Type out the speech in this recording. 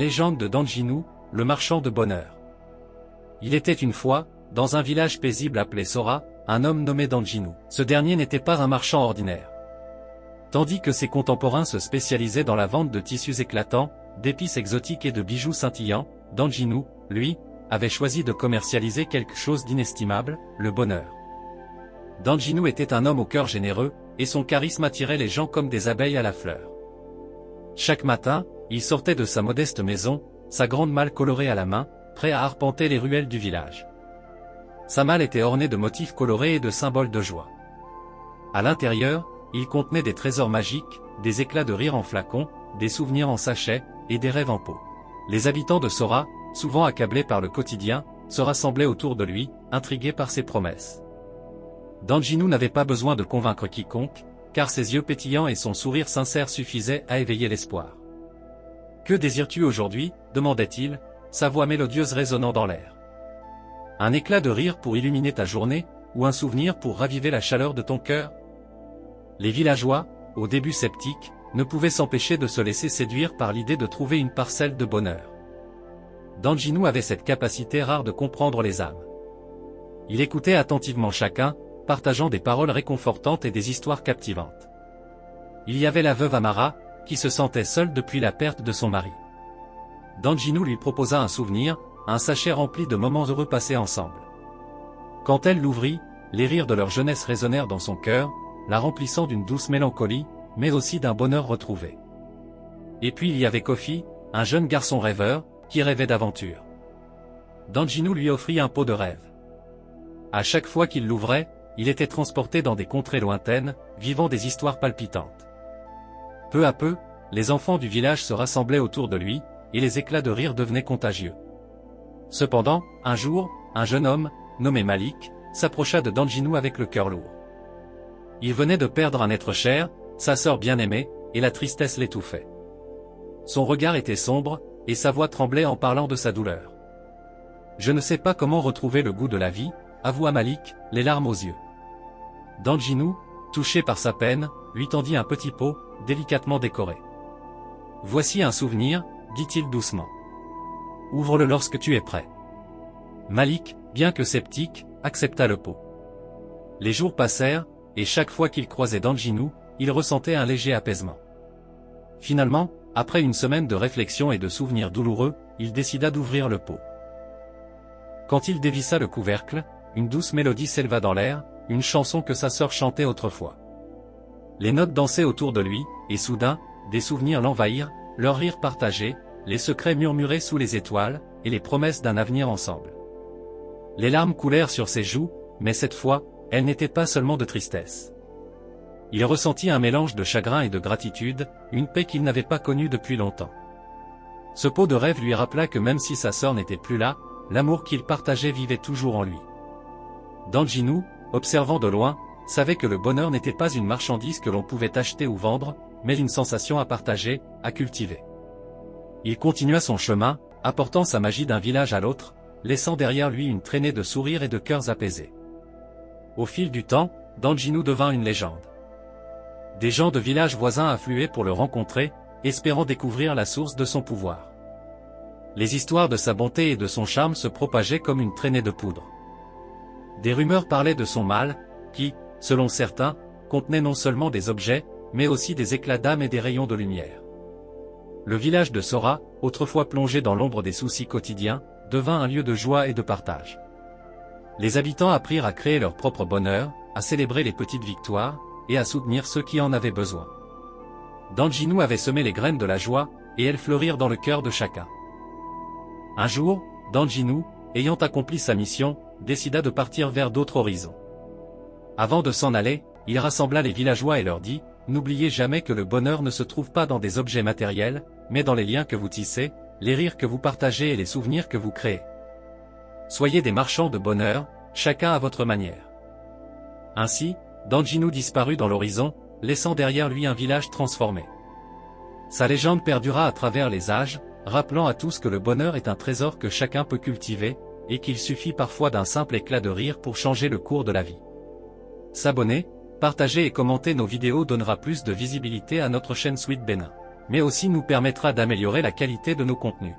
légende de Danjinou, le marchand de bonheur. Il était une fois, dans un village paisible appelé Sora, un homme nommé Danjinou. Ce dernier n'était pas un marchand ordinaire. Tandis que ses contemporains se spécialisaient dans la vente de tissus éclatants, d'épices exotiques et de bijoux scintillants, Danjinou, lui, avait choisi de commercialiser quelque chose d'inestimable, le bonheur. Danjinou était un homme au cœur généreux, et son charisme attirait les gens comme des abeilles à la fleur. Chaque matin, il sortait de sa modeste maison, sa grande malle colorée à la main, prêt à arpenter les ruelles du village. Sa malle était ornée de motifs colorés et de symboles de joie. À l'intérieur, il contenait des trésors magiques, des éclats de rire en flacons, des souvenirs en sachets, et des rêves en pot. Les habitants de Sora, souvent accablés par le quotidien, se rassemblaient autour de lui, intrigués par ses promesses. Danjinou n'avait pas besoin de convaincre quiconque, car ses yeux pétillants et son sourire sincère suffisaient à éveiller l'espoir. « Que désires-tu aujourd'hui » demandait-il, sa voix mélodieuse résonnant dans l'air. Un éclat de rire pour illuminer ta journée, ou un souvenir pour raviver la chaleur de ton cœur? Les villageois, au début sceptiques, ne pouvaient s'empêcher de se laisser séduire par l'idée de trouver une parcelle de bonheur. Danjinou avait cette capacité rare de comprendre les âmes. Il écoutait attentivement chacun, partageant des paroles réconfortantes et des histoires captivantes. Il y avait la veuve Amara, qui se sentait seule depuis la perte de son mari. Danjinou lui proposa un souvenir, un sachet rempli de moments heureux passés ensemble. Quand elle l'ouvrit, les rires de leur jeunesse résonnèrent dans son cœur, la remplissant d'une douce mélancolie, mais aussi d'un bonheur retrouvé. Et puis il y avait Kofi, un jeune garçon rêveur, qui rêvait d'aventure. Danjinou lui offrit un pot de rêve. À chaque fois qu'il l'ouvrait, il était transporté dans des contrées lointaines, vivant des histoires palpitantes. Peu à peu, les enfants du village se rassemblaient autour de lui, et les éclats de rire devenaient contagieux. Cependant, un jour, un jeune homme, nommé Malik, s'approcha de Danjinou avec le cœur lourd. Il venait de perdre un être cher, sa sœur bien-aimée, et la tristesse l'étouffait. Son regard était sombre, et sa voix tremblait en parlant de sa douleur. « Je ne sais pas comment retrouver le goût de la vie » avoua Malik, les larmes aux yeux. Danjinou, touché par sa peine, lui tendit un petit pot, délicatement décoré. « Voici un souvenir, dit-il doucement. Ouvre-le lorsque tu es prêt. » Malik, bien que sceptique, accepta le pot. Les jours passèrent, et chaque fois qu'il croisait Danjinou, il ressentait un léger apaisement. Finalement, après une semaine de réflexion et de souvenirs douloureux, il décida d'ouvrir le pot. Quand il dévissa le couvercle, une douce mélodie s'éleva dans l'air, une chanson que sa sœur chantait autrefois. Les notes dansaient autour de lui, et soudain, des souvenirs l'envahirent, leur rire partagé, les secrets murmurés sous les étoiles, et les promesses d'un avenir ensemble. Les larmes coulèrent sur ses joues, mais cette fois, elles n'étaient pas seulement de tristesse. Il ressentit un mélange de chagrin et de gratitude, une paix qu'il n'avait pas connue depuis longtemps. Ce pot de rêve lui rappela que même si sa sœur n'était plus là, l'amour qu'il partageait vivait toujours en lui. Danjinou, observant de loin, savait que le bonheur n'était pas une marchandise que l'on pouvait acheter ou vendre, mais une sensation à partager, à cultiver. Il continua son chemin, apportant sa magie d'un village à l'autre, laissant derrière lui une traînée de sourires et de cœurs apaisés. Au fil du temps, Danjinou devint une légende. Des gens de villages voisins affluaient pour le rencontrer, espérant découvrir la source de son pouvoir. Les histoires de sa bonté et de son charme se propageaient comme une traînée de poudre. Des rumeurs parlaient de son mal, qui, selon certains, contenait non seulement des objets, mais aussi des éclats d'âme et des rayons de lumière. Le village de Sora, autrefois plongé dans l'ombre des soucis quotidiens, devint un lieu de joie et de partage. Les habitants apprirent à créer leur propre bonheur, à célébrer les petites victoires, et à soutenir ceux qui en avaient besoin. Danjinou avait semé les graines de la joie, et elles fleurirent dans le cœur de chacun. Un jour, Danjinou, ayant accompli sa mission, décida de partir vers d'autres horizons. Avant de s'en aller, il rassembla les villageois et leur dit « N'oubliez jamais que le bonheur ne se trouve pas dans des objets matériels, mais dans les liens que vous tissez, les rires que vous partagez et les souvenirs que vous créez. Soyez des marchands de bonheur, chacun à votre manière. » Ainsi, Danjinou disparut dans l'horizon, laissant derrière lui un village transformé. Sa légende perdura à travers les âges, rappelant à tous que le bonheur est un trésor que chacun peut cultiver, et qu'il suffit parfois d'un simple éclat de rire pour changer le cours de la vie. S'abonner, partager et commenter nos vidéos donnera plus de visibilité à notre chaîne Sweet Bénin. mais aussi nous permettra d'améliorer la qualité de nos contenus.